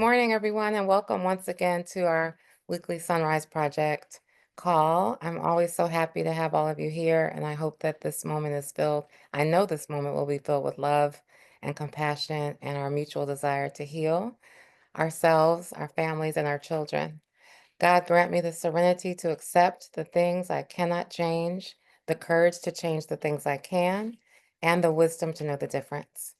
morning, everyone, and welcome once again to our weekly SonRise Project call. I'm always so happy to have all of you here, and I hope that this moment is filled. I know this moment will be filled with love and compassion and our mutual desire to heal ourselves, our families, and our children. God grant me the serenity to accept the things I cannot change, the courage to change the things I can, and the wisdom to know the difference.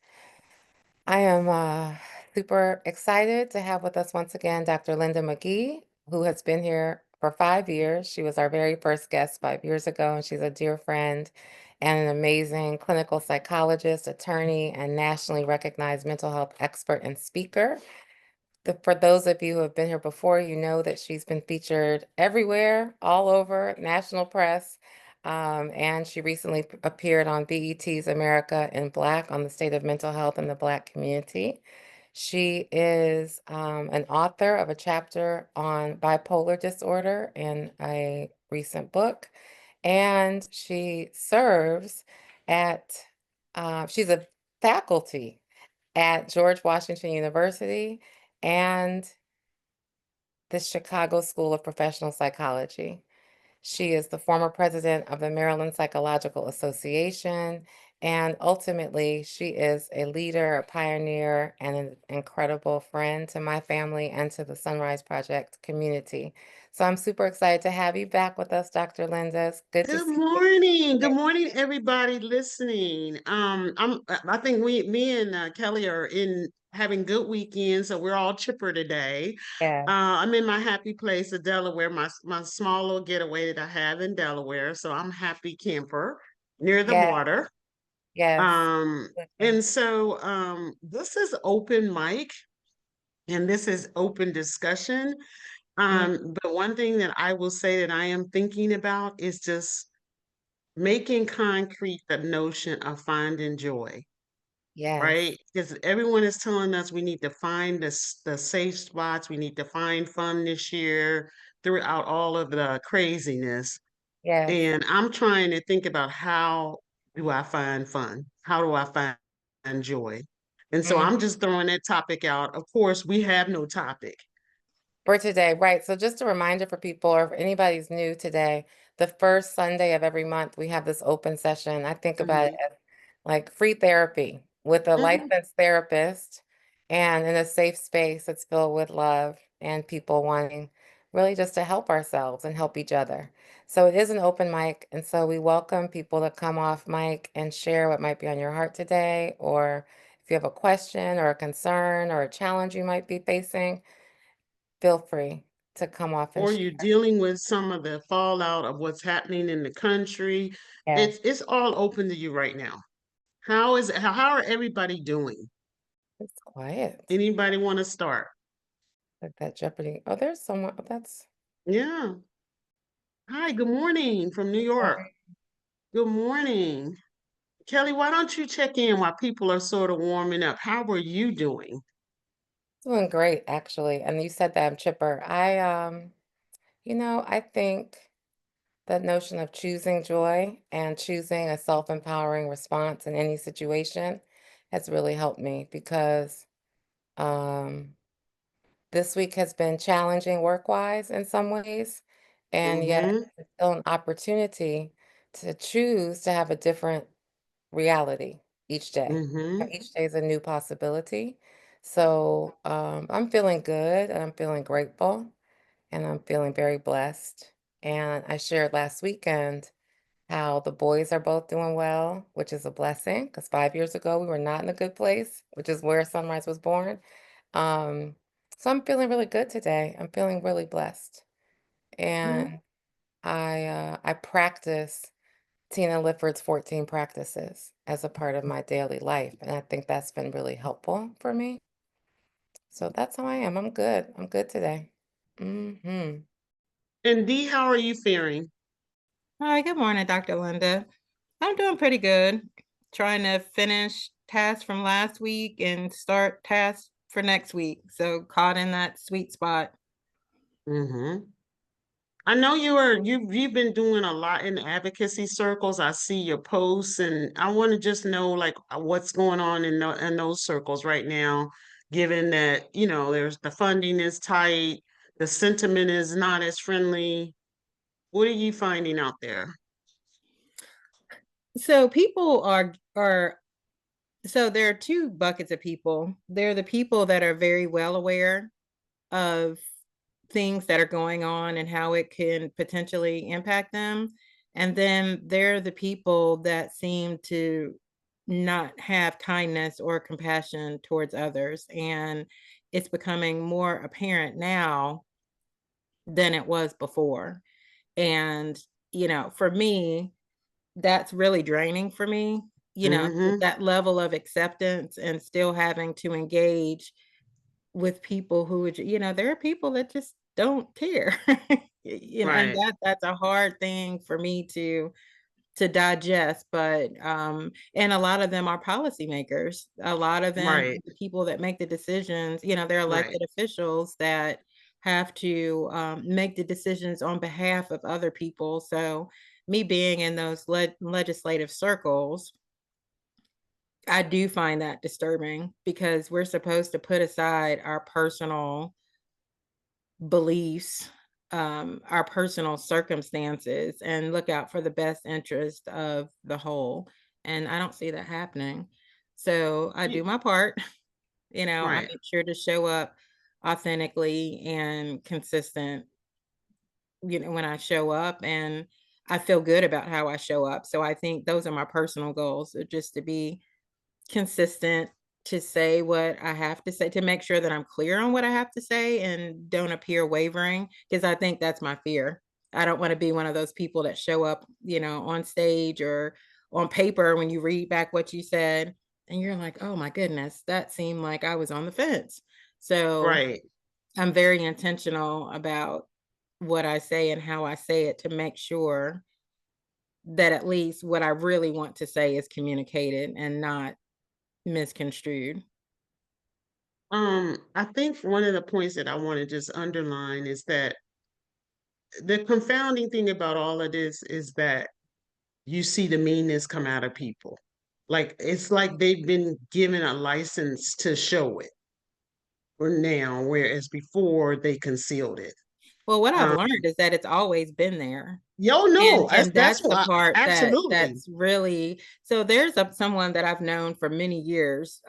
I am super excited to have with us once again Dr. Linda McGhee, who has been here for 5 years. She was our very first guest 5 years ago, and she's a dear friend and an amazing clinical psychologist, attorney, and nationally recognized mental health expert and speaker. For those of you who have been here before, you know that she's been featured everywhere, all over national press. And she recently appeared on BET's America in Black on the state of mental health in the Black community. She is an author of a chapter on bipolar disorder in a recent book. And she serves at, she's a faculty at George Washington University and the Chicago School of Professional Psychology. She is the former president of the Maryland Psychological Association, and ultimately, she is a leader, a pioneer, and an incredible friend to my family and to the SonRise Project community. So I'm super excited to have you back with us, Dr. Linda. It's good to Good see you. morning. Good morning, everybody listening. I think me and Kelly are in having good weekends, so we're all chipper today. Yeah, I'm in my happy place of Delaware, my small little getaway that I have in Delaware. So I'm happy camper near the yeah, water. yes. Um, Okay. and so this is open mic and this is open discussion. Mm, But one thing that I will say that I am thinking about is just making concrete the notion of finding joy, yes, right? Because everyone is telling us we need to find the safe spots, we need to find fun this year throughout all of the craziness. yes. And I'm trying to think about how do I find fun? How do I find joy? And so Mm. I'm just throwing that topic out. Of course, we have no topic. For today, right. So just a reminder for people, or if anybody's new today, the first Sunday of every month, we have this open session. I think about it Mhm. as like free therapy with a Mhm. licensed therapist and in a safe space that's filled with love and people wanting really just to help ourselves and help each other. So it is an open mic. And so we welcome people to come off mic and share what might be on your heart today, or if you have a question or a concern or a challenge you might be facing, feel free to come off and Or share. you're dealing with some of the fallout of what's happening in the country. Yes, It's all open to you right now. How are everybody doing? it's quiet. Anybody want to start? Like that Jeopardy. Oh, there's someone. Oh, that's Yeah. Hi, good morning from New York. fine. Good morning. Kelly, why don't you check in while people are sort of warming up? How are you doing? Doing great, actually. And you said that I'm chipper. I think that notion of choosing joy and choosing a self-empowering response in any situation has really helped me because um this week has been challenging work-wise in some ways, and yet Mm-hmm. it's still an opportunity to choose to have a different reality each day. Mm-hmm. Each day is a new possibility. So I'm feeling good and I'm feeling grateful and I'm feeling very blessed. And I shared last weekend how the boys are both doing well, which is a blessing because 5 years ago we were not in a good place, which is where Sunrise was born. Um, so I'm feeling really good today. I'm feeling really blessed. And I practice Tina Lifford's 14 practices as a part of my daily life. And I think that's been really helpful for me. So that's how I am. I'm good. I'm good today. Hmm. And Dee, how are you faring? Hi, good morning, Dr. Linda. I'm doing pretty good. Trying to finish tasks from last week and start tasks for next week. So caught in that sweet spot. Mm-hmm. I know you've been doing a lot in advocacy circles. I see your posts, and I want to just know like what's going on in those circles right now. given that, there's the funding is tight, the sentiment is not as friendly. What are you finding out there? So people are so there are two buckets of people. There are the people that are very well aware of things that are going on and how it can potentially impact them. And then there are the people that seem to not have kindness or compassion towards others. And it's becoming more apparent now than it was before. And, for me, that's really draining for me, Mm-hmm. that level of acceptance and still having to engage with people who would there are people that just don't care. And Right, that's a hard thing for me to digest, but, and a lot of them are policymakers. A lot of them are right, the people that make the decisions, they're right, elected officials that have to, make the decisions on behalf of other people. So, me being in those legislative circles, I do find that disturbing because we're supposed to put aside our personal beliefs, our personal circumstances, and look out for the best interest of the whole. And I don't see that happening. So I do you, my part. I right. make sure to show up authentically and consistent, when I show up, and I feel good about how I show up. So I think those are my personal goals, just to be consistent, to say what I have to say, to make sure that I'm clear on what I have to say and don't appear wavering, because I think that's my fear. I don't want to be one of those people that show up, on stage or on paper when you read back what you said and you're like, "Oh my goodness, that seemed like I was on the fence." So, Right. I'm very intentional about what I say and how I say it to make sure that at least what I really want to say is communicated and not misconstrued. I think one of the points that I want to just underline is that the confounding thing about all of this is that you see the meanness come out of people. Like it's like they've been given a license to show it or now, whereas before they concealed it. Well, what I've Um, learned is that it's always been there. yo, And no, and that's that's the why part absolutely. that's really, so there's someone that I've known for many years,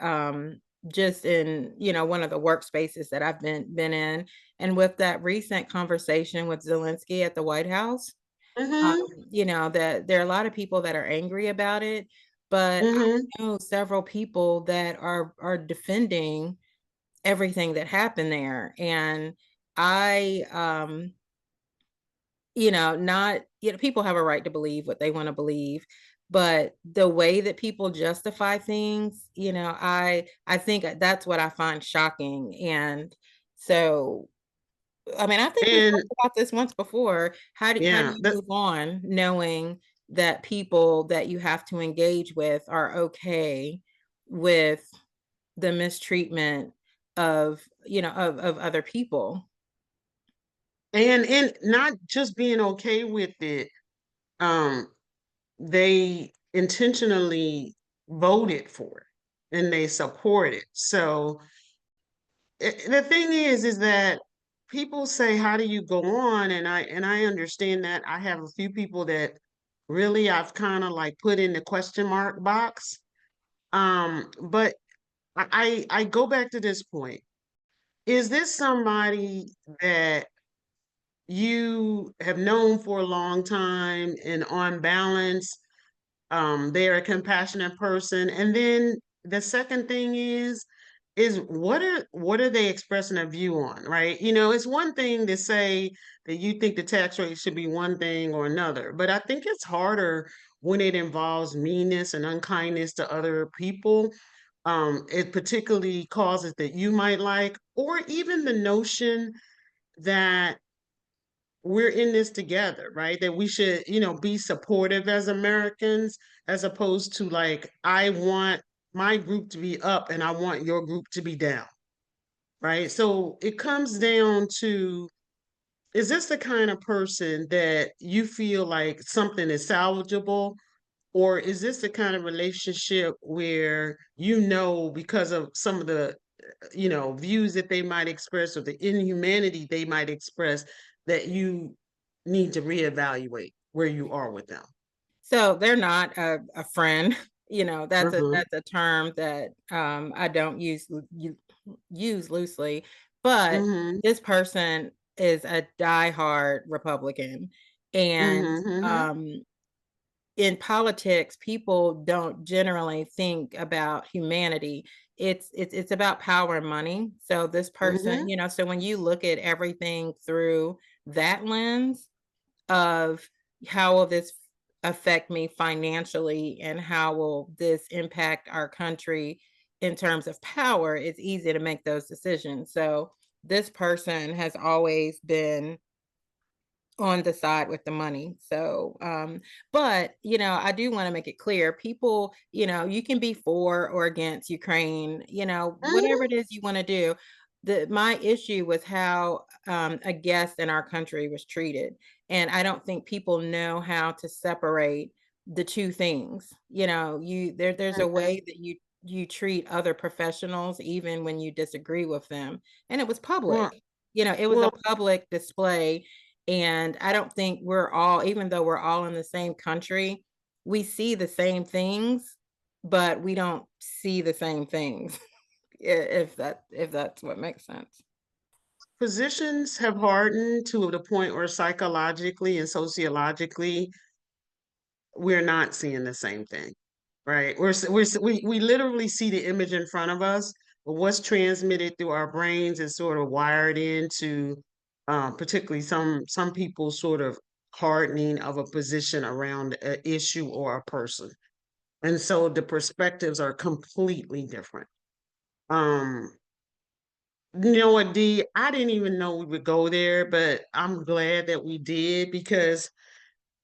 just in, one of the workspaces that I've been in. And with that recent conversation with Zelensky at the White House, Mm-hmm. that there are a lot of people that are angry about it, but Mm-hmm. I know several people that are defending everything that happened there. And I not, people have a right to believe what they want to believe, but the way that people justify things, I think that's what I find shocking. And so, I mean, I think we've And talked about this once before. How do yeah, you move on knowing that people that you have to engage with are okay with the mistreatment of, of other people? and not just being okay with it, um, they intentionally voted for it and they support it. So the thing is that people say, "How do you go on?" And I understand that. I have a few people that really I've kind of like put in the question mark box. But I go back to this point. Is this somebody that you have known for a long time and on balance they're a compassionate person? And then the second thing is what are they expressing a view on, right? It's one thing to say that you think the tax rate should be one thing or another, but I think it's harder when it involves meanness and unkindness to other people. It particularly causes that you might like, or even the notion that we're in this together, right? That we should, be supportive as Americans, as opposed to like, I want my group to be up and I want your group to be down, right? So it comes down to, is this the kind of person that you feel like something is salvageable? Or is this the kind of relationship where, because of some of the views that they might express or the inhumanity they might express that you need to reevaluate where you are with them? So they're not a friend. Mm-hmm. That's a term that I don't use loosely, but Mm-hmm. this person is a diehard Republican. And Mm-hmm. in politics, people don't generally think about humanity. It's about power and money. So this Mm-hmm. person, so when you look at everything through that lens of how will this affect me financially and how will this impact our country in terms of power, it's easy to make those decisions. So this person has always been on the side with the money. So, but I do want to make it clear, people, you can be for or against Ukraine, whatever Mm-hmm. it is you want to do. My issue was how a guest in our country was treated. And I don't think people know how to separate the two things. There's a Mm-hmm. way that you treat other professionals even when you disagree with them. And it was Well, public. It was a well, public display, and I don't think we're all, even though we're all in the same country, we see the same things, but we don't see the same things. If that's what makes sense. positions have hardened to the point where psychologically and sociologically we're not seeing the same thing, right? We literally see the image in front of us, but what's transmitted through our brains is sort of wired into, particularly some people sort of hardening of a position around an issue or a person, and so the perspectives are completely different. Um, you know what, D? I didn't even know we would go there, but I'm glad that we did because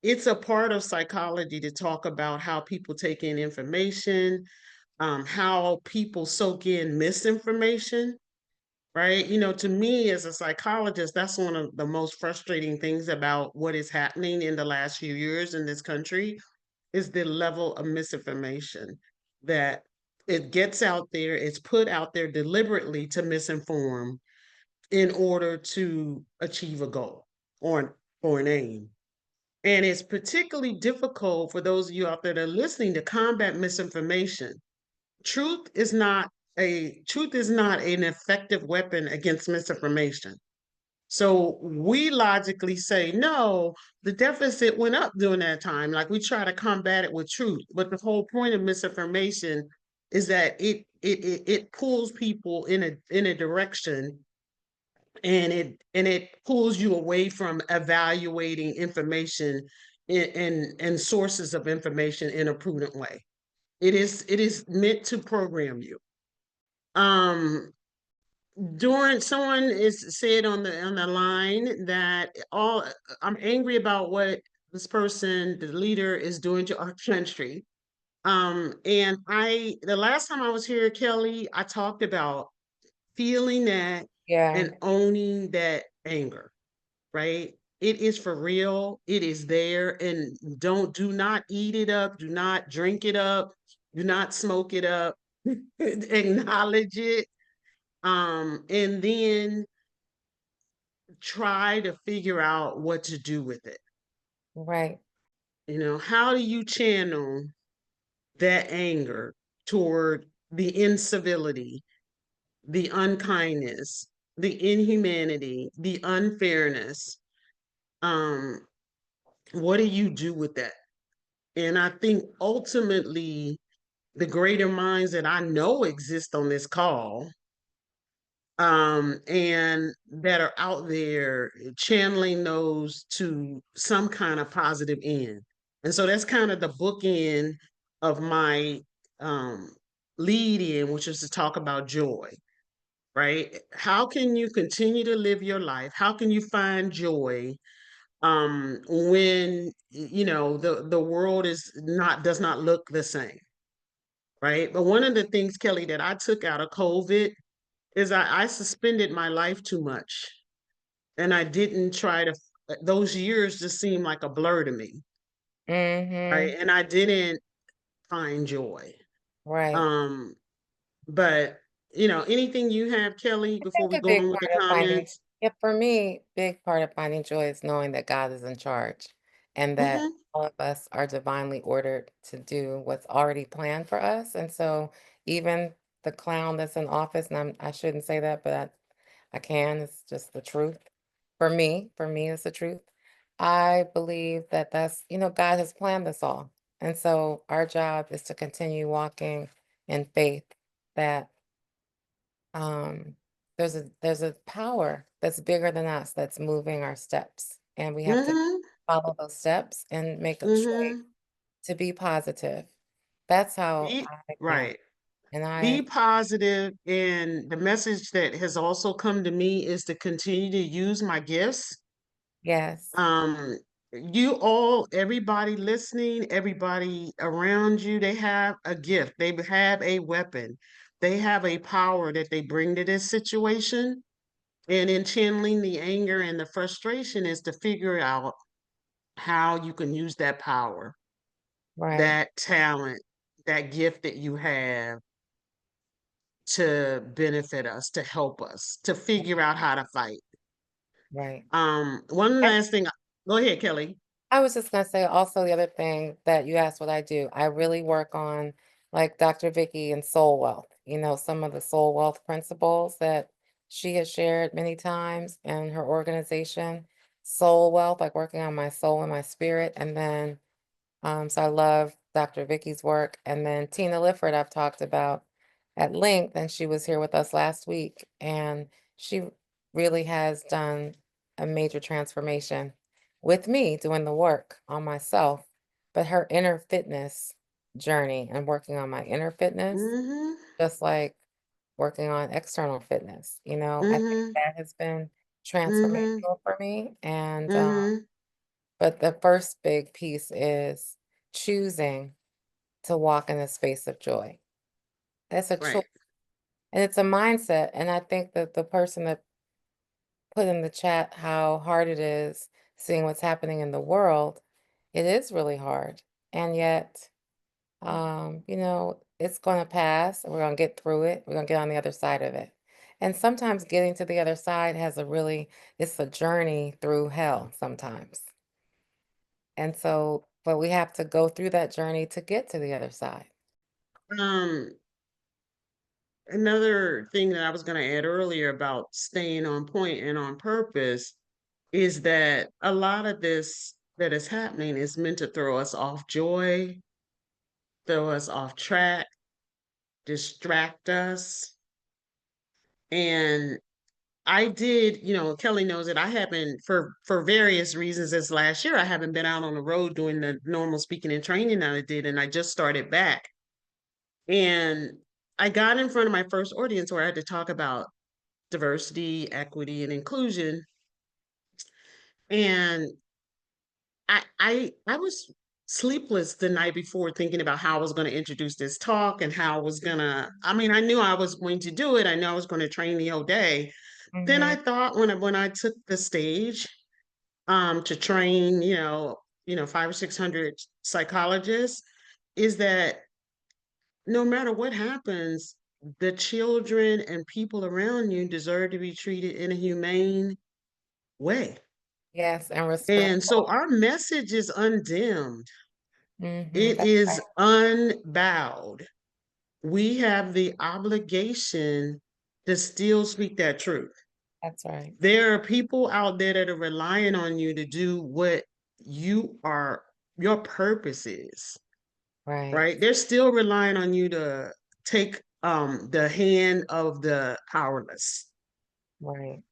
it's a part of psychology to talk about how people take in information, how people soak in misinformation, right? To me as a psychologist, that's one of the most frustrating things about what is happening in the last few years in this country is the level of misinformation that it gets out there, it's put out there deliberately to misinform in order to achieve a goal or an aim. And it's particularly difficult for those of you out there that are listening to combat misinformation. Truth is not an effective weapon against misinformation. So we logically say, no, the deficit went up during that time. Like we try to combat it with truth. But the whole point of misinformation is that it pulls people in a direction, and it pulls you away from evaluating information and sources of information in a prudent way. It is meant to program you. Um, during someone is said on the line that all I'm angry about what this person, the leader, is doing to our country. And the last time I was here, Kelli, I talked about feeling that Yeah, and owning that anger, right? It is for real. It is there. And do not eat it up. Do not drink it up. Do not smoke it up. Acknowledge it. And then try to figure out what to do with it. right, How do you channel that anger toward the incivility, the unkindness, the inhumanity, the unfairness? Um, what do you do with that? And I think ultimately, the greater minds that I know exist on this call, and that are out there channeling those to some kind of positive end. And so that's kind of the bookend of my um, lead in, which is to talk about joy, right? How can you continue to live your life? How can you find joy when the world does not look the same, right? But one of the things, Kelli, that I took out of COVID is I suspended my life too much, and I didn't try to. Those years just seemed like a blur to me, right? mm-hmm, And I didn't find joy. right, Um, but anything you have, Kelly, I before think we a go big on with the part of finding comments? yeah, for me, big part of finding joy is knowing that God is in charge and that Mm-hmm. all of us are divinely ordered to do what's already planned for us. And so even the clown that's in office, and I shouldn't say that, but I can, it's just the truth. For me, it's the truth. I believe that God has planned this all. And so our job is to continue walking in faith that um, there's a power that's bigger than us that's moving our steps, and we have to Mm-hmm. follow those steps and make a choice Mm-hmm. to be positive. That's how Be I am, right. and Be I positive, and the message that has also come to me is to continue to use my gifts. yes, um you all, everybody listening, everybody around you, they have a gift, they have a weapon, they have a power that they bring to this situation. And in channeling the anger and the frustration is to figure out how you can use that power, right, that talent, that gift that you have to benefit us, to help us to figure out how to fight. right. One last thing. Go ahead, Kelly. I was just gonna say also the other thing that you asked what I do. I really work on like Dr. Vicky and soul wealth, some of the soul wealth principles that she has shared many times in her organization. Soul wealth, like working on my soul and my spirit. And then so I love Dr. Vicky's work. And then Tina Lifford, I've talked about at length, and she was here with us last week. And she really has done a major transformation with me doing the work on myself, but her inner fitness journey and working on my inner fitness, Mm-hmm. just like working on external fitness. I think Mm-hmm. that has been Mm-hmm. transformational for me. And Mm-hmm. but the first big piece is choosing to walk in a space of joy. That's a choice, Right. and it's a mindset, and I think that the person that put in the chat how hard it is seeing what's happening in the world, it is really hard, and yet, it's gonna pass, and we're gonna get through it, we're gonna get on the other side of it, and sometimes getting to the other side it's a journey through hell sometimes. And so but we have to go through that journey to get to the other side. Um, Another thing that I was going to add earlier about staying on point and on purpose is that a lot of this that is happening is meant to throw us off joy, throw us off track, distract us. And I did, Kelly knows that I haven't, for various reasons, this last year I haven't been out on the road doing the normal speaking and training that I did, and I just started back. And I got in front of my first audience where I had to talk about diversity, equity, and inclusion. And I was sleepless the night before thinking about how I was going to introduce this talk and how I was gonna, I mean, I knew I was going to do it. I know I was going to train the whole day. Then I Mhm. thought when I took the stage to train, 500 or 600 psychologists, is that no matter what happens, the children and people around you deserve to be treated in a humane way. Yes, and And so respectful. our message is undimmed. Mhm, It that's is right, unbowed. We have the obligation to still speak that truth. that's right, There are people out there that are relying on you to do what your purpose is, right, right? They're still relying on you to take the hand of the powerless. right,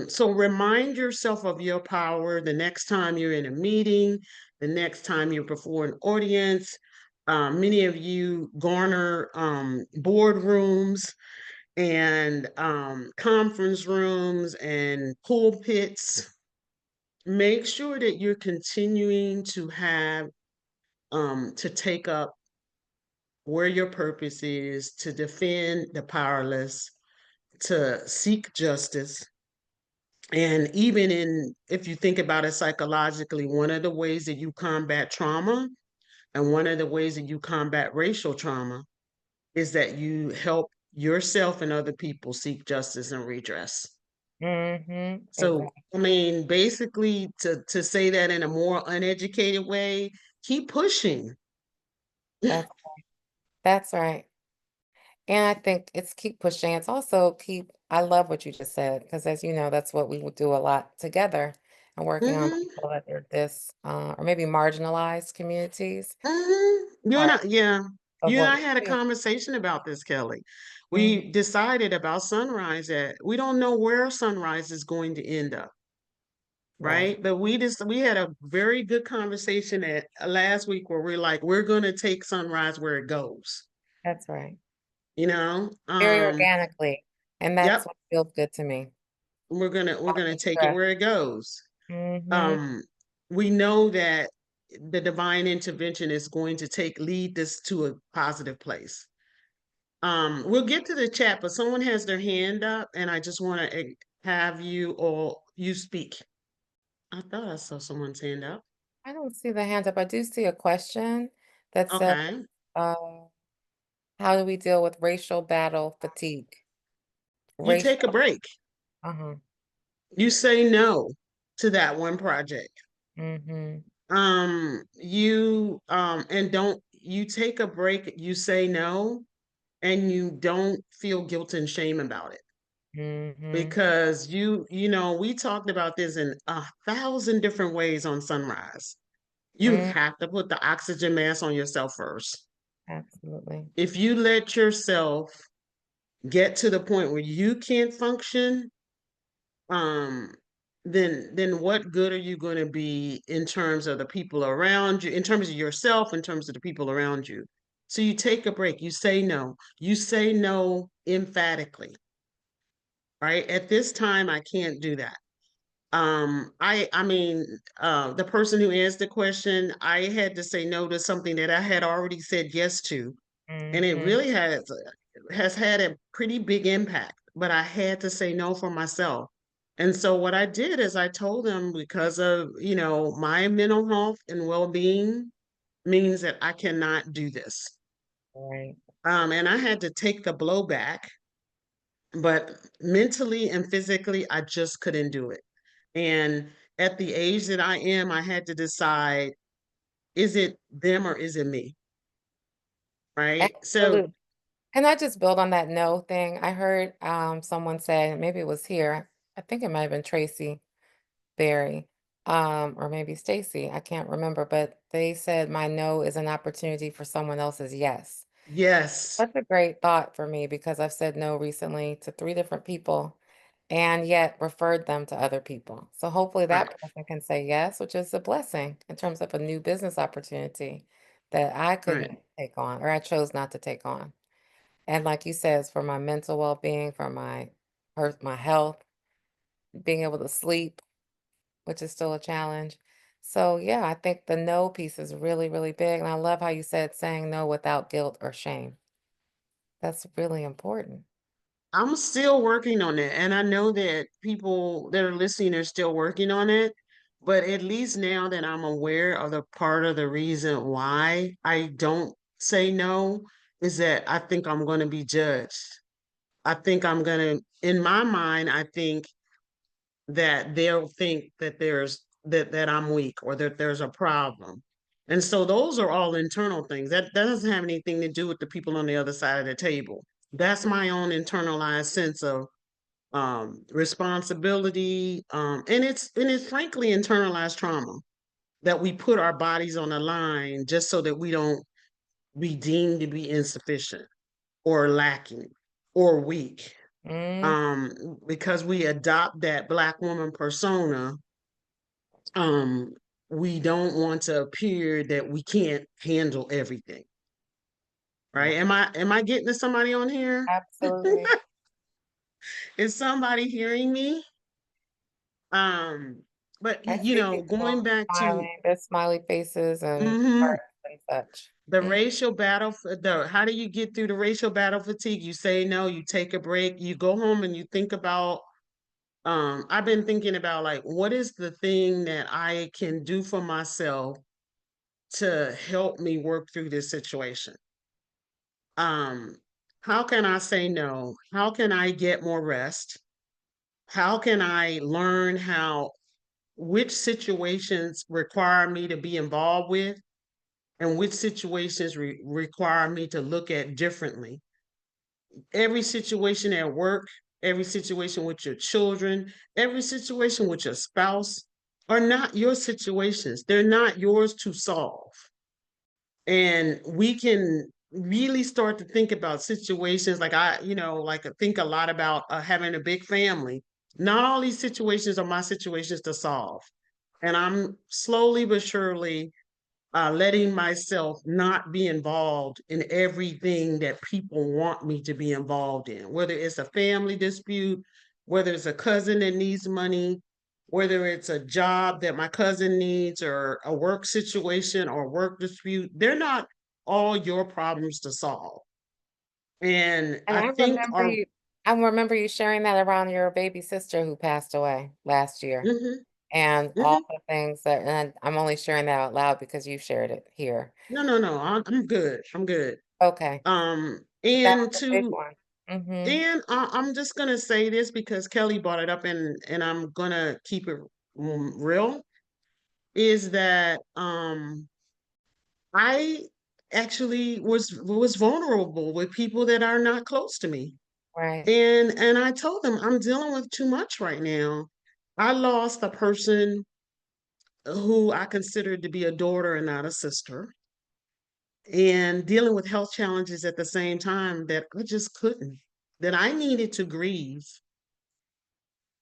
So remind yourself of your power the next time you're in a meeting, the next time you're before an audience. Many of you garner boardrooms and conference rooms and pulpits. Make sure that you're continuing to have to take up where your purpose is, to defend the powerless, to seek justice. And even if you think about it psychologically, one of the ways that you combat trauma and one of the ways that you combat racial trauma is that you help yourself and other people seek justice and redress. So, Exactly. I mean, basically, to say that in a more uneducated way, keep pushing. That's that's right. And I think it's keep pushing. It's also keep, I love what you just said, because as you know, that's what we would do a lot together and working on Hmm. people that are or maybe marginalized communities, Hmm. part of You and what I we had a do. conversation about this, Kelly. Mhm. We decided about Sunrise that we don't know where Sunrise is going to end up, Right. right? But we had a very good conversation at last week where we're like, we're going to take Sunrise where it goes, That's right. you know? Very organically. And that's Yep, what feels good to me. we're gonna Any take it stress. where it goes. Mhm. Um, we know that the divine intervention is going to lead this to a positive place. We'll get to the chat, but someone has their hand up, and I just want to have you speak. I thought I saw someone's hand up. I don't see the hand up. I do see a question that says, Okay. uh, how do we deal with racial battle fatigue? You take a Racial, break. uh-huh. You say no to that one project. Mhm. You and don't you take a break, you say no, and you don't feel guilt and shame about it. Mhm. Because we talked about this in 1,000 different ways on Sunrise. You Mm, have to put the oxygen mask on yourself first. absolutely. If you let yourself get to the point where you can't function, um, then what good are you going to be in terms of the people around you, in terms of yourself, in terms of the people around you? So you take a break. You say no. You say no emphatically, right? At this time, I can't do that. I mean, the person who asked the question, I had to say no to something that I had already said yes to, and it Mhm. really has had a pretty big impact, but I had to say no for myself. And so what I did is I told them, because of, my mental health and well-being means that I cannot do this. Right. And I had to take the blowback, but mentally and physically, I just couldn't do it. And at the age that I am, I had to decide, is it them or is it me? Right. So, Absolutely. Can I just build on that no thing? I heard someone say, maybe it was here, I think it might have been Tracy Berry, or maybe Stacy, I can't remember, but they said my no is an opportunity for someone else's yes. yes. That's a great thought for me because I've said no recently to 3 different people and yet referred them to other people. So hopefully Right. that person can say yes, which is a blessing in terms of a new business opportunity that I Right. couldn't take on or I chose not to take on. And like you said, it's for my mental well-being, for my health, being able to sleep, which is still a challenge. So yeah, I think the no piece is really, really big. And I love how you said saying no without guilt or shame. That's really important. I'm still working on it. And I know that people that are listening are still working on it. But at least now that I'm aware of the part of the reason why I don't say no is that I think I'm going to be judged. I think I'm going to, in my mind, I think that they'll think that that I'm weak or that there's a problem. And so those are all internal things. That doesn't have anything to do with the people on the other side of the table. That's my own internalized sense of responsibility, and it's frankly internalized trauma that we put our bodies on the line just so that we don't be deemed to be insufficient or lacking or weak, Mm, because we adopt that Black woman persona. um we don't want to appear that we can't handle everything, yeah, right? Am I getting to somebody on here? absolutely. Is somebody hearing me? um but I see going people back to smiling, there's smiley faces and mhm, hearts and such. the Mm, racial battle, the how do you get through the racial battle fatigue? You say no, you take a break, you go home and you think about, I've been thinking about, like, what is the thing that I can do for myself to help me work through this situation? Um, How can I say no? How can I get more rest? How can I learn which situations require me to be involved with and which situations require me to look at differently? Every situation at work, every situation with your children, every situation with your spouse are not your situations. They're not yours to solve. And we can really start to think about situations like like I think a lot about having a big family. Not all these situations are my situations to solve. And I'm slowly but surely letting myself not be involved in everything that people want me to be involved in, whether it's a family dispute, whether it's a cousin that needs money, whether it's a job that my cousin needs, or a work situation or work dispute. They're not all your problems to solve. And And I think our I remember you sharing that around your baby sister who passed away last year, Mhm, and all mhm. the things that, and I'm only sharing that out loud because you shared it here. No, I'm good. I'm good. Okay, but that And was a big to one. Mhm. And I'm just gonna say this because Kelly brought it up, and I'm gonna keep it real. Is that I actually was vulnerable with people that are not close to me, Right. and I told them I'm dealing with too much right now. I lost a person who I considered to be a daughter and not a sister, and dealing with health challenges at the same time that I just couldn't. That I needed to grieve.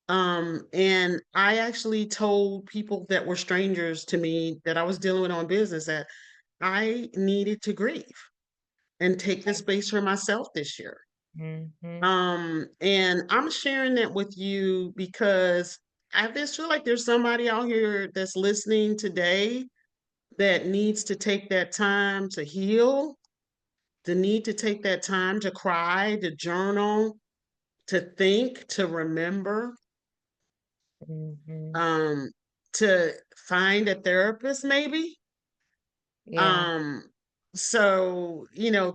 And I actually told people that were strangers to me that I was dealing with on business that I needed to grieve and take the space for myself this year. Mhm. And I'm sharing that with you because I just feel like there's somebody out here that's listening today that needs to take that time to heal, the need to take that time to cry, to journal, to think, to remember, Mhm. um, to find a therapist maybe. Yeah. Um, so,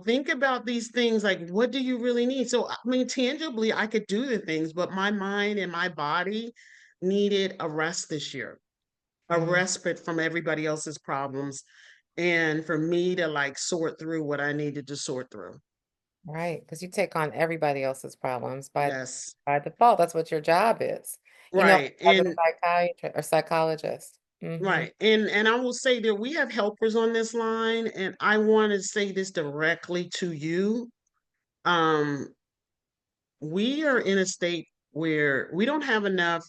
think about these things like what do you really need? So, I mean, tangibly, I could do the things, but my mind and my body needed a rest this year, a Mm. respite from everybody else's problems, and for me to like sort through what I needed to sort through. Right, because you take on everybody else's problems Yes. by default, that's what your job is. You know, Right. as a And psychiatrist or psychologist. Mhm. right. And I will say that we have helpers on this line, and I want to say this directly to you. Um, we are in a state where we don't have enough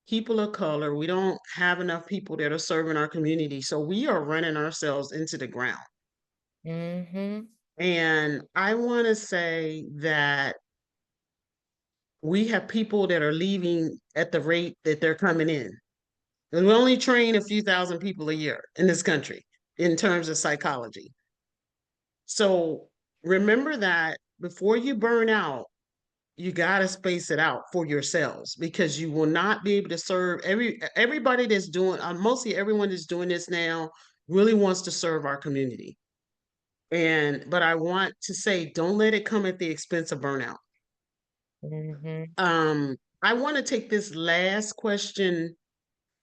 people of color. We don't have enough people that are serving our community. So we are running ourselves into the ground. Mhm. And I want to say that we have people that are leaving at the rate that they're coming in. And we only train a few thousand people a year in this country in terms of psychology. So remember that before you burn out, you got to space it out for yourselves because you will not be able to serve everybody that's doing mostly everyone that's doing this now really wants to serve our community. But I want to say don't let it come at the expense of burnout. Mhm. I want to take this last question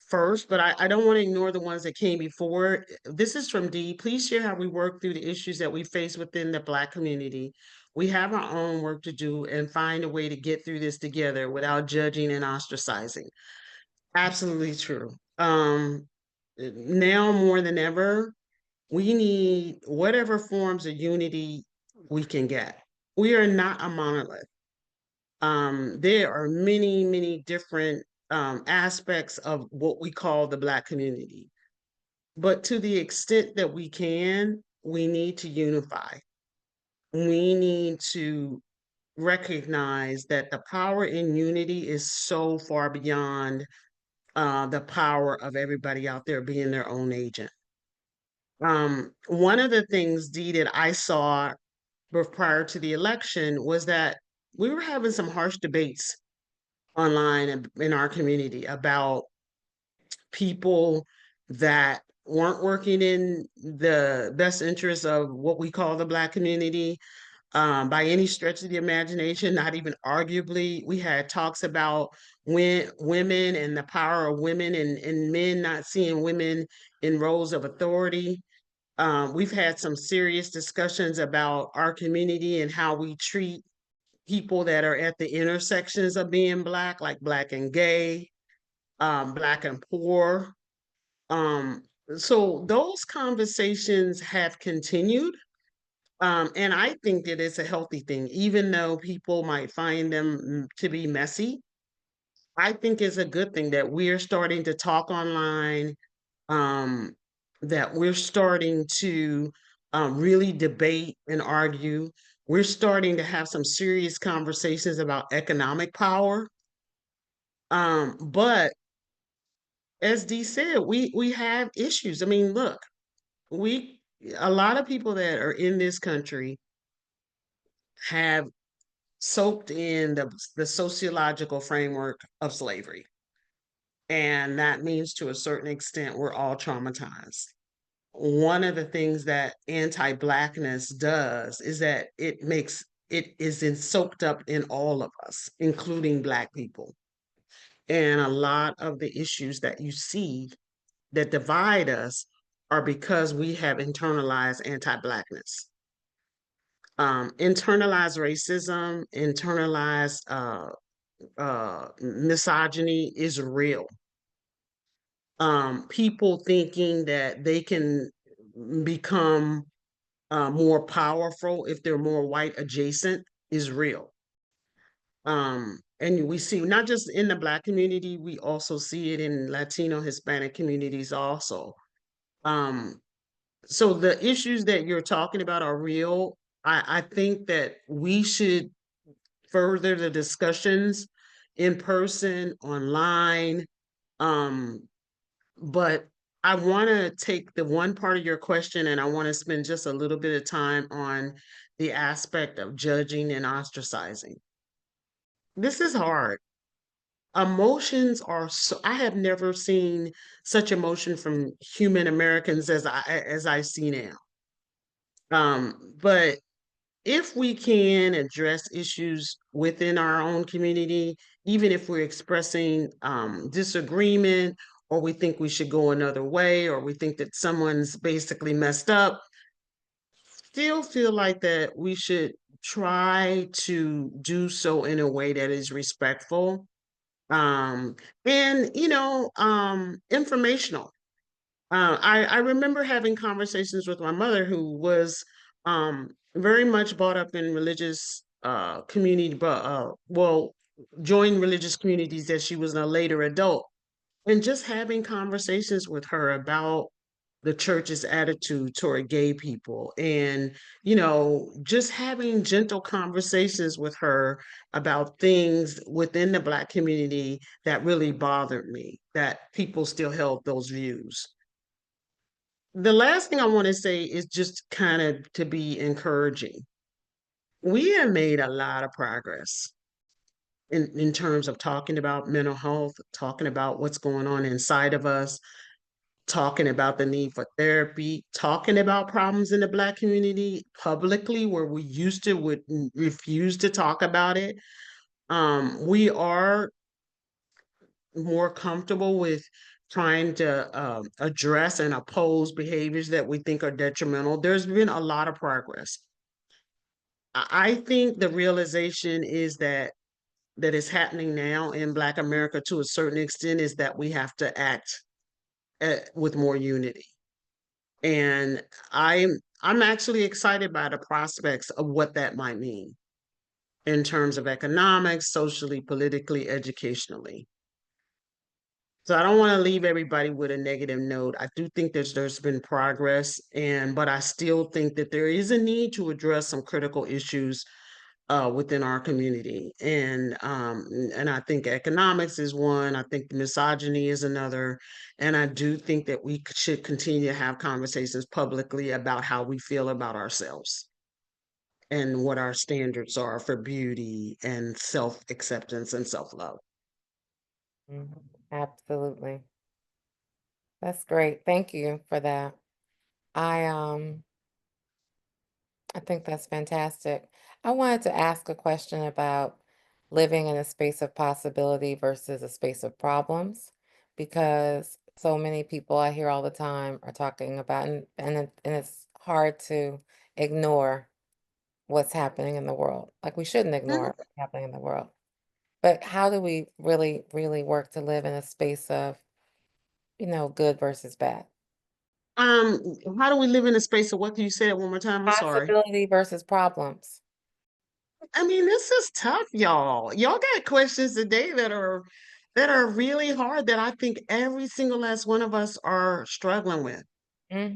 first, but I don't want to ignore the ones that came before. This is from D. Please share how we work through the issues that we face within the Black community. We have our own work to do and find a way to get through this together without judging and ostracizing. Absolutely true. Now more than ever, we need whatever forms of unity we can get. We are not a monolith. There are many, many different aspects of what we call the Black community. But to the extent that we can, we need to unify. We need to recognize that the power in unity is so far beyond the power of everybody out there being their own agent. One of the things, Dee, that I saw prior to the election was that we were having some harsh debates online in our community about people that weren't working in the best interest of what we call the Black community. by any stretch of the imagination, not even arguably. We had talks about women and the power of women, and men not seeing women in roles of authority. We've had some serious discussions about our community and how we treat people that are at the intersections of being Black, like Black and gay, Black and poor. Um, so those conversations have continued. And I think that it's a healthy thing, even though people might find them to be messy. I think it's a good thing that we're starting to talk online, um, that we're starting to really debate and argue. We're starting to have some serious conversations about economic power. But as Dee said, we have issues. I mean, look, we a lot of people that are in this country have soaked in the sociological framework of slavery. And that means to a certain extent, we're all traumatized. One of the things that anti-Blackness does is that it is soaked up in all of us, including Black people. And a lot of the issues that you see that divide us are because we have internalized anti-Blackness. Internalized racism, internalized misogyny is real. People thinking that they can become more powerful if they're more white adjacent is real. And we see not just in the Black community, we also see it in Latino, Hispanic communities also. So the issues that you're talking about are real. I think that we should further the discussions in person, online. But I want to take the one part of your question and I want to spend just a little bit of time on the aspect of judging and ostracizing. This is hard. Emotions are so, I have never seen such emotion from human Americans as I see now. But if we can address issues within our own community, even if we're expressing disagreement, or we think we should go another way, or we think that someone's basically messed up, still feel like that we should try to do so in a way that is respectful, and informational. I remember having conversations with my mother, who was very much brought up in religious community, but well, joined religious communities as she was a later adult, and just having conversations with her about the church's attitude toward gay people, and just having gentle conversations with her about things within the Black community that really bothered me, that people still held those views. The last thing I want to say is just kind of to be encouraging. We have made a lot of progress in terms of talking about mental health, talking about what's going on inside of us, talking about the need for therapy, talking about problems in the Black community publicly where we used to would refuse to talk about it. We are more comfortable with trying to address and oppose behaviors that we think are detrimental. There's been a lot of progress. I think the realization is that is happening now in Black America to a certain extent is that we have to act with more unity. And I'm actually excited by the prospects of what that might mean in terms of economics, socially, politically, educationally. So I don't want to leave everybody with a negative note. I do think there's been progress, but I still think that there is a need to address some critical issues within our community, and I think economics is one. I think misogyny is another, and I do think that we should continue to have conversations publicly about how we feel about ourselves and what our standards are for beauty and self-acceptance and self-love. Absolutely. That's great. Thank you for that. I I think that's fantastic. I wanted to ask a question about living in a space of possibility versus a space of problems, because so many people I hear all the time are talking about, and it's hard to ignore what's happening in the world. Like we shouldn't Mhm. ignore what's happening in the world. But how do we really, really work to live in a space of, good versus bad? Um, how do we live in a space of what? Can you say that one more time? I'm sorry. Possibility versus problems. I mean, this is tough, y'all. Y'all got questions today that are really hard that I think every single last one of us are struggling with.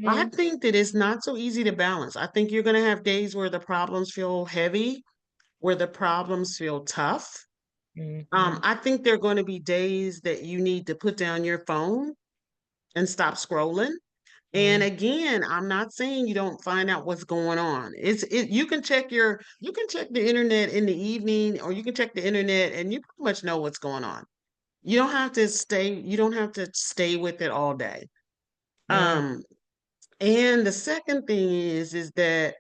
I Mm-hmm. think that it's not so easy to balance. I think you're going to have days where the problems feel heavy, where the problems feel tough. Mm-hmm. I think there are going to be days that you need to put down your phone and stop scrolling. And Mm-hmm. again, I'm not saying you don't find out what's going on. You can check the internet in the evening, or you can check the internet and you pretty much know what's going on. You don't have to stay with it all day. Um, and the second thing is that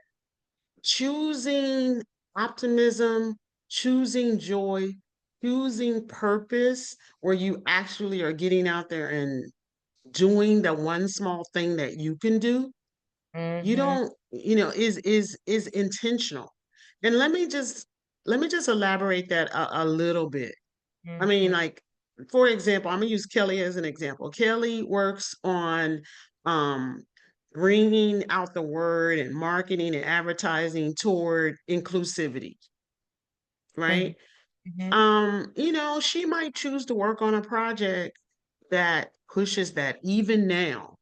choosing optimism, choosing joy, choosing purpose, where you actually are getting out there and doing the one small thing that you can do, you Mm-hmm. don't, is intentional. And let me just elaborate that a little bit. I mean, Mm-hmm. like, for example, I'm gonna use Kelly as an example. Kelly works on um bringing out the word and marketing and advertising toward inclusivity, right? Mm-hmm. She might choose to work on a project that pushes that even now.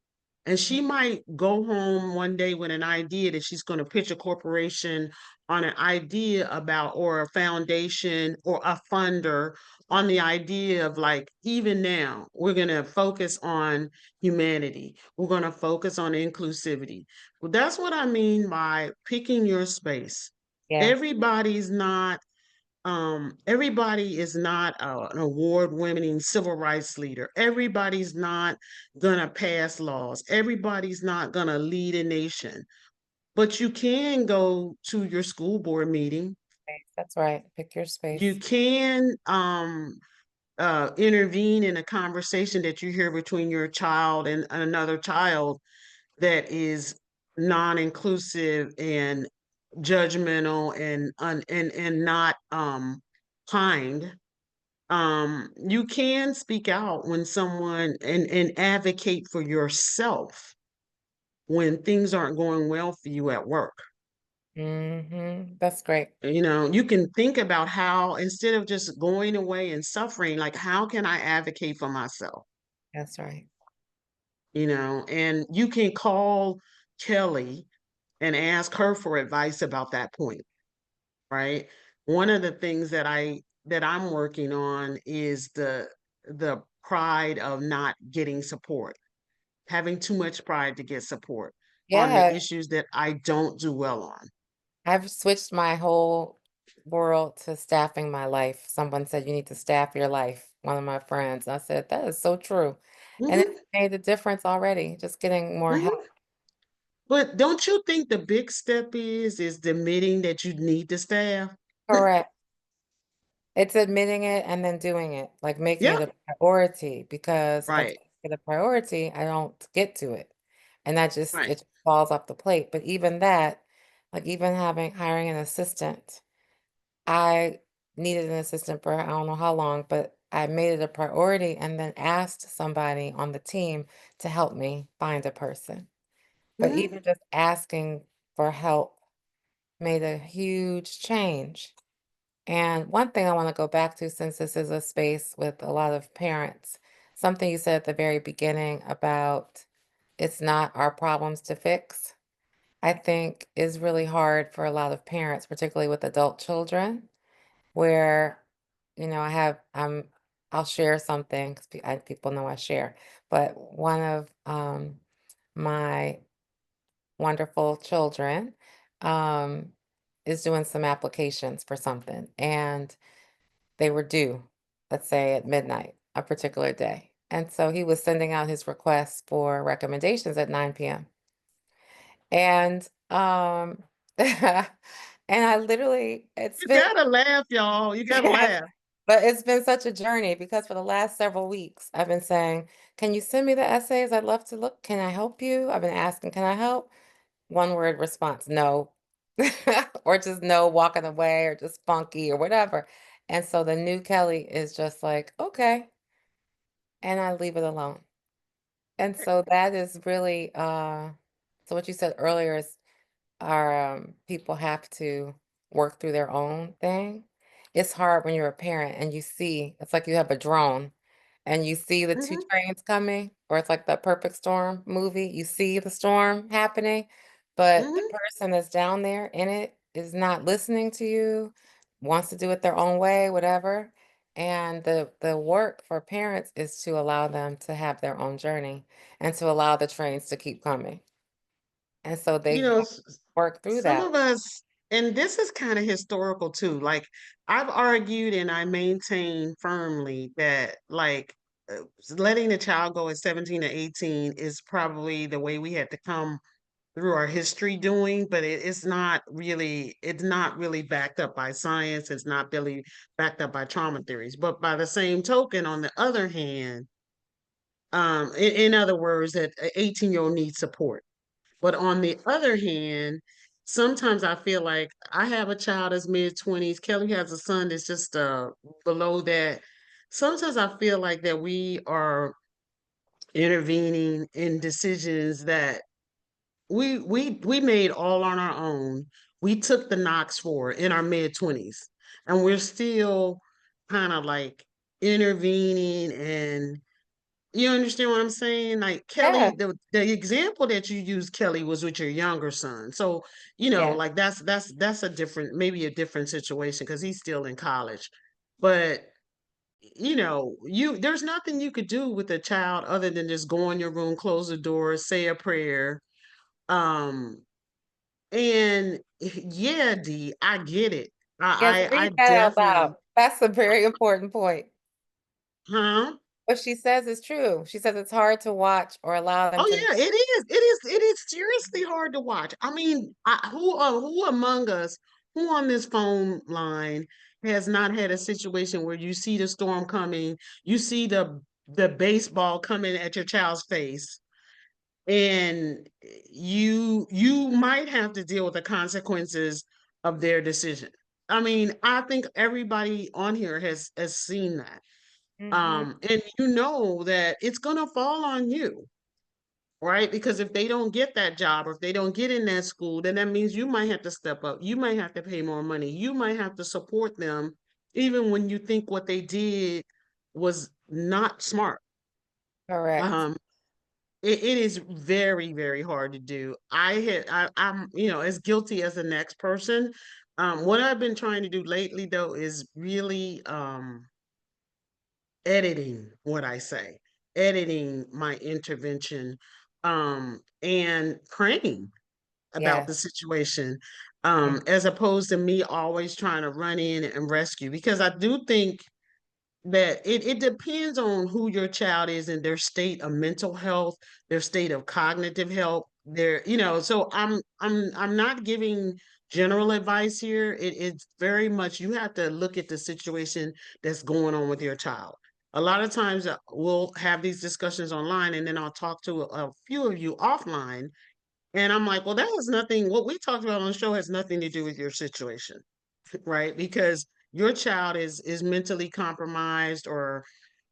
And she might go home one day with an idea that she's going to pitch a corporation on an idea about, or a foundation or a funder on the idea of, like, even now, we're going to focus on humanity. We're going to focus on inclusivity. Well, that's what I mean by picking your space. Yes. Everybody's not everybody is not an award-winning civil rights leader. Everybody's not gonna pass laws. Everybody's not gonna lead a nation. But you can go to your school board meeting. Space. That's right. Pick your You space. can intervene in a conversation that you hear between your child and another child that is non-inclusive and judgmental and not kind. You can speak out when someone and advocate for yourself when things aren't going well for you at work. Mm-hmm. That's great. You can think about how, instead of just going away and suffering, like, how can I advocate for myself? That's right. And you can call Kelly and ask her for advice about that point, right? One of the things that I'm working on is the pride of not getting support, having too much pride to get support on the Yeah. issues that I don't do well on. I've switched my whole world to staffing my life. Someone said you need to staff your life, one of my friends. I said, that is so true. And Mhm, it's made a difference already, just getting more help. mhm. But don't you think the big step is admitting that you need to staff? Correct. It's admitting it and then doing it, like making it Yeah, a priority, because if I don't right, make it a priority, I don't get to it. And right. it falls off the plate. But even that, like even hiring an assistant, I needed an assistant for I don't know how long, but I made it a priority and then asked somebody on the team to help me find a person. But Mhm, even just asking for help made a huge change. And one thing I want to go back to, since this is a space with a lot of parents, something you said at the very beginning about it's not our problems to fix, I think is really hard for a lot of parents, particularly with adult children, where, I'll share something because people know I share, but one of my wonderful children um, is doing some applications for something, and they were due, let's say at midnight, a particular day. And so he was sending out his requests for recommendations at 9 p.m. And And I literally, it's You been, gotta laugh, y'all. You gotta yes, laugh. but it's been such a journey because for the last several weeks, I've been saying, can you send me the essays? I'd love to look. Can I help you? I've been asking, can I help? One word response, no. Or just no, walking away, or just funky or whatever. And so the new Kelly is just like, okay, and I leave it alone. And so that is really so what you said earlier is our people have to work through their own thing. It's hard when you're a parent and you see, it's like you have a drone and you see the two Mhm, trains coming, or it's like the Perfect Storm movie. You see the storm happening, but the mhm. person that's down there in it is not listening to you, wants to do it their own way, whatever. And the work for parents is to allow them to have their own journey and to allow the trains to keep coming. And so You they know, have to work through some that. of us, and this is kind of historical too. Like I've argued and I maintain firmly that letting a child go at 17 or 18 is probably the way we had to come through our history doing, but it's not really backed up by science. It's not really backed up by trauma theories. But by the same token, on the other hand, in other words, that an 18-year-old needs support. But on the other hand, sometimes I feel like I have a child that's mid-20s. Kelly has a son that's just below that. Sometimes I feel like that we are intervening in decisions that we made all on our own. We took the knocks for it in our mid-20s, and we're still kind of like intervening. And you understand what I'm saying? Like Yeah, Kelly, the example that you used, Kelly, was with your younger son. So, yeah. like that's a different, maybe a different situation because he's still in college. But there's nothing you could do with a child other than just go in your room, close the door, say a prayer. Um, and yeah, D, I get it. Yes, I read that out loud. definitely, That's a very important point. huh? What she says is true. She says it's hard to watch or allow them Oh to. yeah, it is. It is seriously hard to watch. I mean, who among us, who on this phone line has not had a situation where you see the storm coming, you see the baseball coming at your child's face, and you might have to deal with the consequences of their decision. I mean, I think everybody on here has seen that. Mhm. And you know that it's gonna fall on you, right? Because if they don't get that job or if they don't get in that school, then that means you might have to step up. You might have to pay more money. You might have to support them, even when you think what they did was not smart. Correct. Um, it is very, very hard to do. I'm, as guilty as the next person. What I've been trying to do lately though is really editing what I say, editing my intervention, and praying about Yes. the situation, Yeah. as opposed to me always trying to run in and rescue. Because I do think that it depends on who your child is and their state of mental health, their state of cognitive health. So I'm not giving general advice here. It's very much you have to look at the situation that's going on with your child. A lot of times we'll have these discussions online and then I'll talk to a few of you offline and I'm like, well, that has nothing, what we talked about on the show has nothing to do with your situation, right? Because your child is mentally compromised or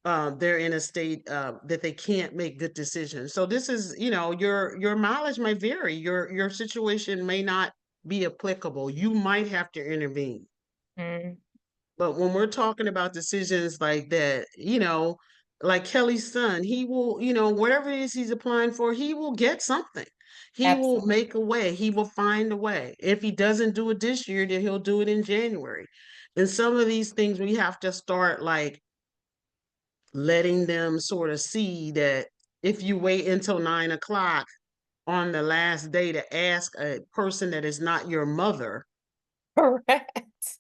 they're in a state that they can't make good decisions. So this is, your mileage may vary. Your situation may not be applicable. You might have to intervene. Mm. But when we're talking about decisions like that, like Kelly's son, he will, whatever it is he's applying for, he will get something. He will Absolutely. make a way. He will find a way. If he doesn't do it this year, then he'll do it in January. And some of these things we have to start like letting them sort of see that if you wait until 9 o'clock on the last day to ask a person that is not your mother Correct.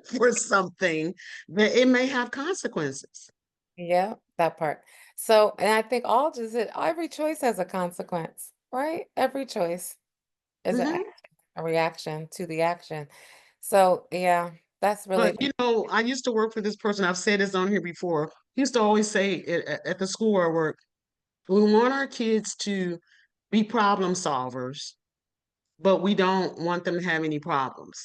for something, that it may have consequences. Yeah, that part. So, and I think every choice has a consequence, right? Every choice is an Mhm. act. a reaction to the action. So, yeah, that's really But I used to work for this person. I've said this on here before. He used to always say at the school where I work, we want our kids to be problem solvers, but we don't want them to have any problems.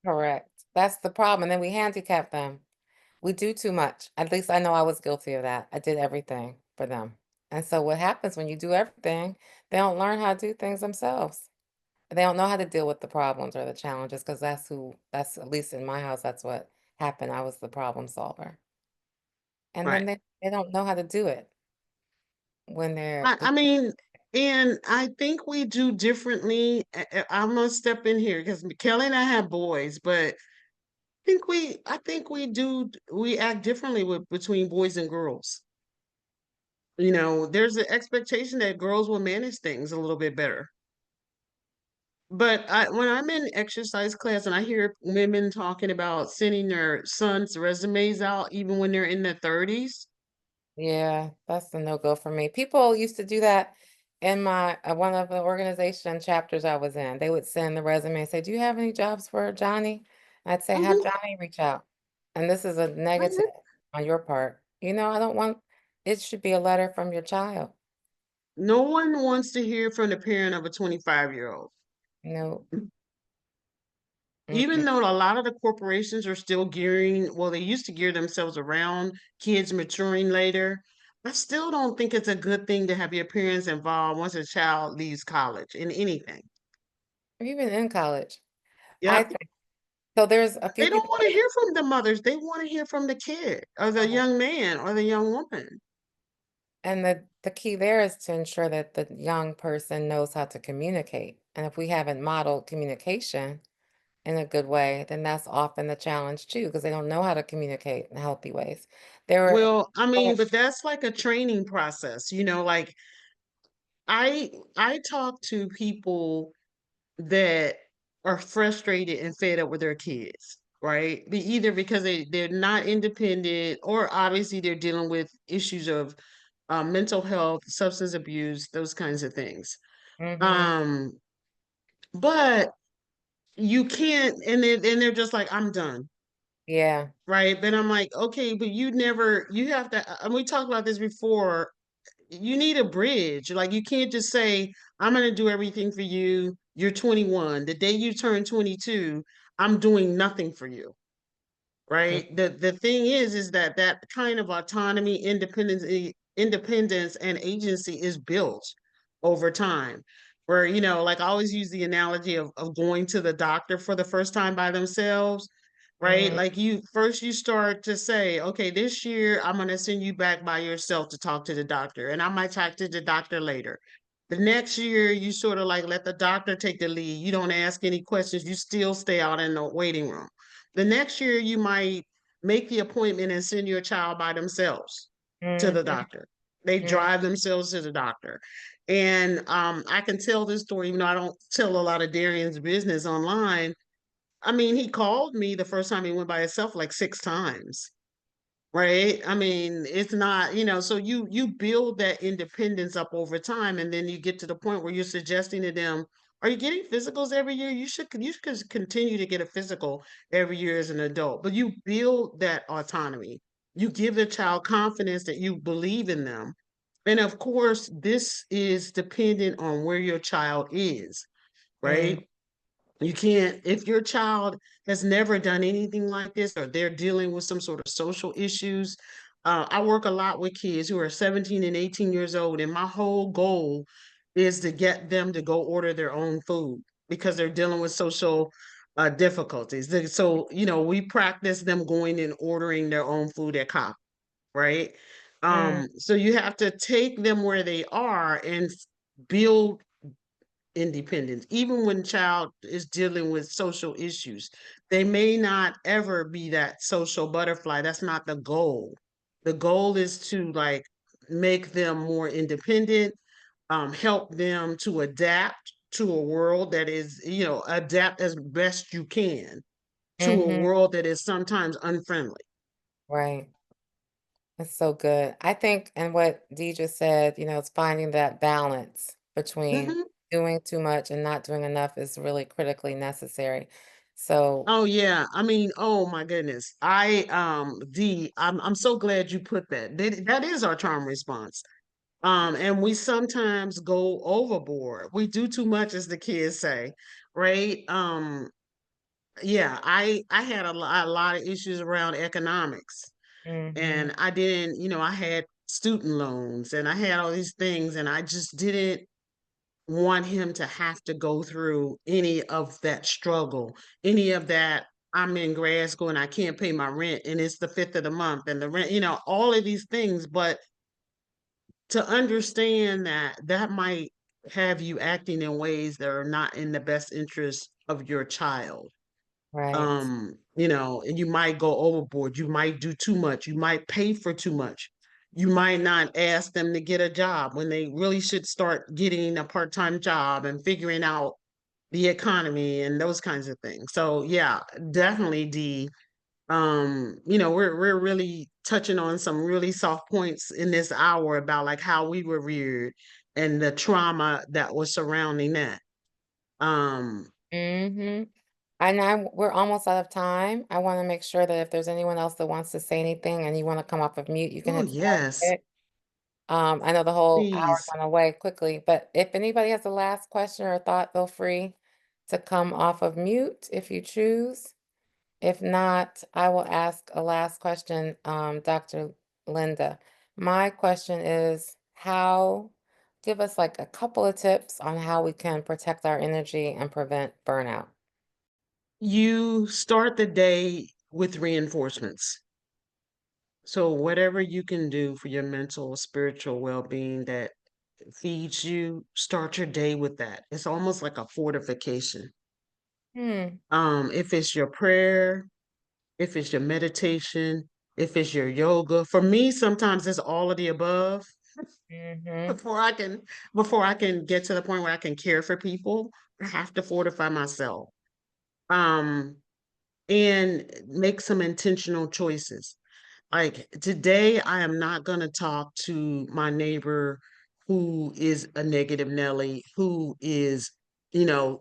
correct. That's the problem. And then we handicap them. We do too much. At least I know I was guilty of that. I did everything for them. And so what happens when you do everything, they don't learn how to do things themselves. They don't know how to deal with the problems or the challenges because that's at least in my house, that's what happened. I was the problem solver. And then Right. they don't know how to do it when they're I mean, and I think we do differently. I'm gonna step in here because Kelly and I have boys, but I think we act differently with between boys and girls. There's an expectation that girls will manage things a little bit better. But when I'm in exercise class and I hear women talking about sending their sons' resumes out even when they're in their 30s. Yeah, that's the no-go for me. People used to do that in my one of the organization chapters I was in. They would send the resume and say, "Do you have any jobs for Johnny?" I'd say, "Have Mhm, Johnny reach out." And this is a negative mhm. on your part. I don't want it should be a letter from your child. No one wants to hear from the parent of a 25-year-old. No. Mm-mm. Even though a lot of the corporations are still well, they used to gear themselves around kids maturing later. I still don't think it's a good thing to have your parents involved once a child leaves college in anything. Even in college. I Yep. think so there's a few They don't people want to hear from the mothers. They want to hear from the kid or the that young man or the young woman. and the key there is to ensure that the young person knows how to communicate. And if we haven't modeled communication in a good way, then that's often the challenge too, because they don't know how to communicate in healthy ways. There were Well, I mean, oh, but that's like a training process, like I talk to people that are frustrated and fed up with their kids, right? Either because they're not independent or obviously they're dealing with issues of mental health, substance abuse, those kinds of things. mhm, Um, but you can't, and they're just like, I'm done. yeah, Right. But I'm like, okay, but you have to, and we talked about this before. You need a bridge. Like, you can't just say, I'm going to do everything for you. You're 21. The day you turn 22, I'm doing nothing for you. mm, Right. The thing is that kind of autonomy, independence and agency is built over time. Where, like I always use the analogy of going to the doctor for the first time by themselves, right? mhm, Like you start to say, okay, this year I'm going to send you back by yourself to talk to the doctor, and I might talk to the doctor later. The next year, you sort of like let the doctor take the lead. You don't ask any questions. You still stay out in the waiting room. The next year, you might make the appointment and send your child by themselves to the mhm, doctor. They mm, drive themselves to the doctor. And I can tell this story, even though I don't tell a lot of Darian's business online. I mean, he called me the first time he went by himself like 6 times. Right. I mean, it's not, so you build that independence up over time, and then you get to the point where you're suggesting to them, are you getting physicals every year? You should continue to get a physical every year as an adult, but you build that autonomy. You give the child confidence that you believe in them. And of course, this is dependent on where your child is, mm, right? You can't, if your child has never done anything like this or they're dealing with some sort of social issues. I work a lot with kids who are 17 and 18 years old, and my whole goal is to get them to go order their own food because they're dealing with social difficulties. So, we practice them going and ordering their own food at COP, right? mm, So you have to take them where they are and build independence, even when child is dealing with social issues. They may not ever be that social butterfly. That's not the goal. The goal is to like make them more independent, help them to adapt to a world that is, adapt as best you can to a mhm, world that is sometimes unfriendly. right. That's so good. I think, and what Dee just said, it's finding that balance between Hmm. doing too much and not doing enough is really critically necessary. So, Oh yeah. I mean, oh my goodness. I'm so glad you put that. That is our trauma response. And we sometimes go overboard. We do too much, as the kids say, right? Yeah, I had a lot of issues around economics, mhm, and I didn't, I had student loans and I had all these things, and I just didn't want him to have to go through any of that struggle, any of that. I'm in grad school and I can't pay my rent, and it's the 5th of the month, and the rent, all of these things. But to understand that that might have you acting in ways that are not in the best interest of your child. right. And you might go overboard, you might do too much, you might pay for too much. You might not ask them to get a job when they really should start getting a part-time job and figuring out the economy and those kinds of things. So yeah, definitely we're really touching on some really soft points in this hour about like how we were reared and the trauma that was surrounding that. Um, Mhm. And we're almost out of time. I wanna make sure that if there's anyone else that wants to say anything and you wanna come off of mute, you can oh hit star yes, 6. I know the whole hour please. went away quickly, but if anybody has a last question or thought, feel free to come off of mute if you choose. If not, I will ask a last question, Dr. Linda. My question is give us like a couple of tips on how we can protect our energy and prevent burnout. You start the day with reinforcements. So whatever you can do for your mental, spiritual well-being that feeds you, start your day with that. It's almost like a fortification. Hmm. If it's your prayer, if it's your meditation, if it's your yoga. For me, sometimes it's all of the above Mm-hmm. before I can before I can get to the point where I can care for people. I have to fortify myself. Um, and make some intentional choices. Like today, I am not going to talk to my neighbor who is a negative Nelly, who is,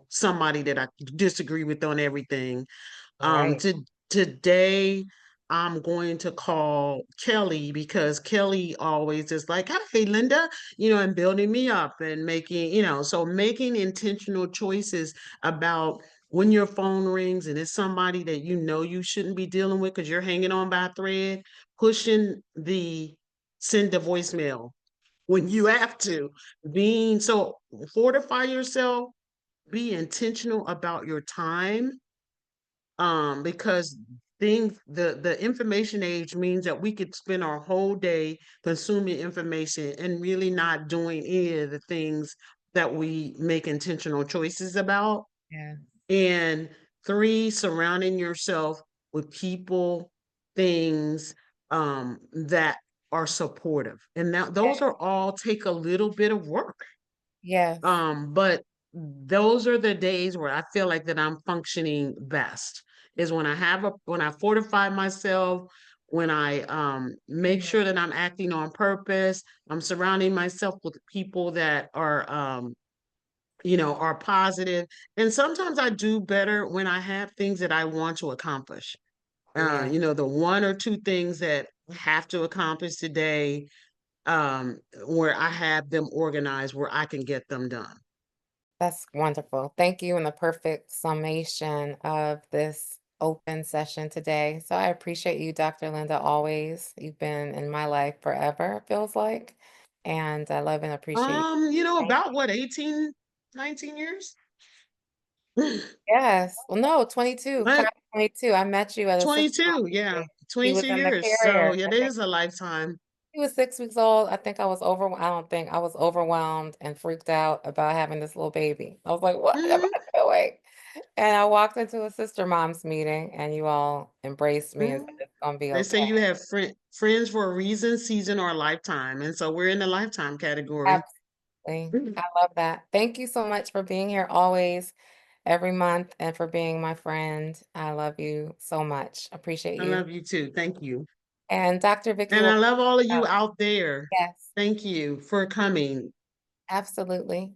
somebody that I disagree with on everything. Right. Today I'm going to call Kelli because Kelli always is like, "Hey, Linda," and building me up and making, so making intentional choices about when your phone rings and it's somebody that you shouldn't be dealing with because you're hanging on by a thread, pushing the send a voicemail when you have to, being so fortify yourself, be intentional about your time, because the information age means that we could spend our whole day consuming information and really not doing any of the things that we make intentional choices about. Yeah. And three, surrounding yourself with people, things, that are supportive, and now those are all take a little bit of work. Yes. But those are the days where I feel like that I'm functioning best, is when I fortify myself, when I make Mhm. sure that I'm acting on purpose, I'm surrounding myself with people that are positive. And sometimes I do better when I have things that I want to accomplish. Yeah. The one or two things that I have to accomplish today, where I have them organized where I can get them done. That's wonderful. Thank you, and the perfect summation of this open session today. So I appreciate you, Dr. Linda, always. You've been in my life forever, it feels like. And I love and appreciate you. Thank About what, 18, 19 years? Yes. Well, no, 22, Right, 22. I met you at a sister mom 22, yeah, meeting. He was 22 in the years. So carrier. it I think is a lifetime. he was 6 weeks old. I don't think I was overwhelmed and freaked out about having this little baby. I was like, what am Mhm, I doing? And I walked into a sister moms meeting and you all embraced me and mhm. said, it's gonna be They say okay. you have friends for a reason, season, or a lifetime. And so we're in the lifetime category. Absolutely. Mhm. I love that. Thank you so much for being here always, every month, and for being my friend. I love you so much. Appreciate I you. love you too. Thank you. And Dr. Vicky And will I love all of out. you out there. Yes, Thank you for coming. absolutely.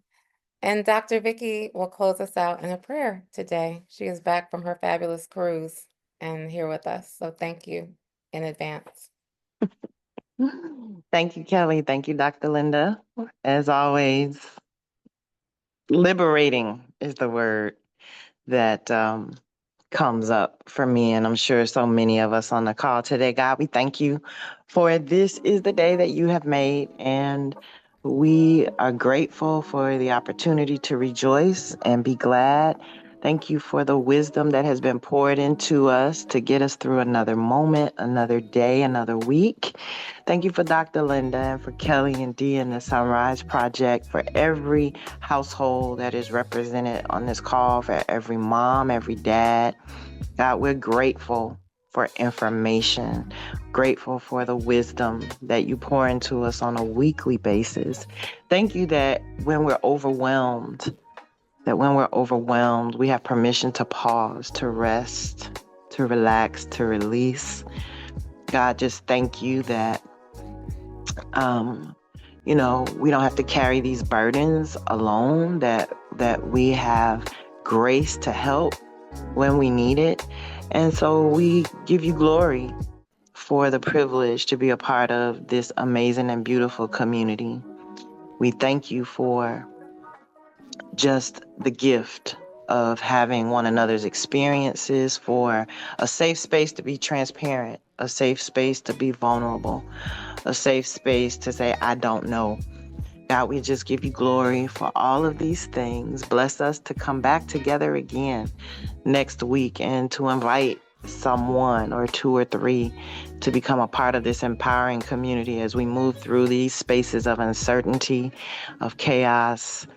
And Dr. Vicky will close us out in a prayer today. She is back from her fabulous cruise and here with us. So thank you in advance. Thank you, Kelly. Thank you, Dr. Linda. As always, liberating is the word that comes up for me, and I'm sure so many of us on the call today. God, we thank you for this is the day that you have made, and we are grateful for the opportunity to rejoice and be glad. Thank you for the wisdom that has been poured into us to get us through another moment, another day, another week. Thank you for Dr. Linda and for Kelly and Dee and the SonRise Project, for every household that is represented on this call, for every mom, every dad. God, we're grateful for information, grateful for the wisdom that you pour into us on a weekly basis. Thank you that when we're overwhelmed, we have permission to pause, to rest, to relax, to release. God, just thank you that, we don't have to carry these burdens alone, that we have grace to help when we need it. And so we give you glory for the privilege to be a part of this amazing and beautiful community. We thank you for just the gift of having one another's experiences, for a safe space to be transparent, a safe space to be vulnerable, a safe space to say, I don't know. God, we just give you glory for all of these things. Bless us to come back together again next week and to invite someone or two or three to become a part of this empowering community as we move through these spaces of uncertainty, of chaos,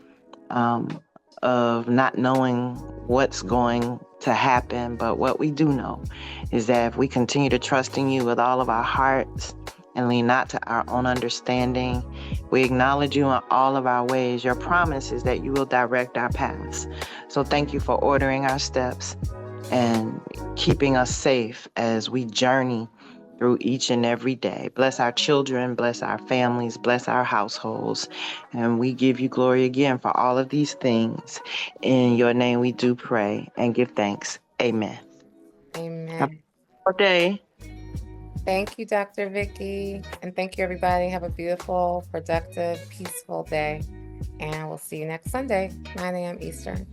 of not knowing what's going to happen. But what we do know is that if we continue to trust in you with all of our hearts and lean not to our own understanding, we acknowledge you in all of our ways. Your promise is that you will direct our paths. So thank you for ordering our steps and keeping us safe as we journey through each and every day. Bless our children, bless our families, bless our households. And we give you glory again for all of these things. In your name we do pray and give thanks. Amen. Have Amen. a good day. Thank you, Dr. Vicky. And thank you, everybody. Have a beautiful, productive, peaceful day. And we'll see you next Sunday, 9 a.m. Eastern.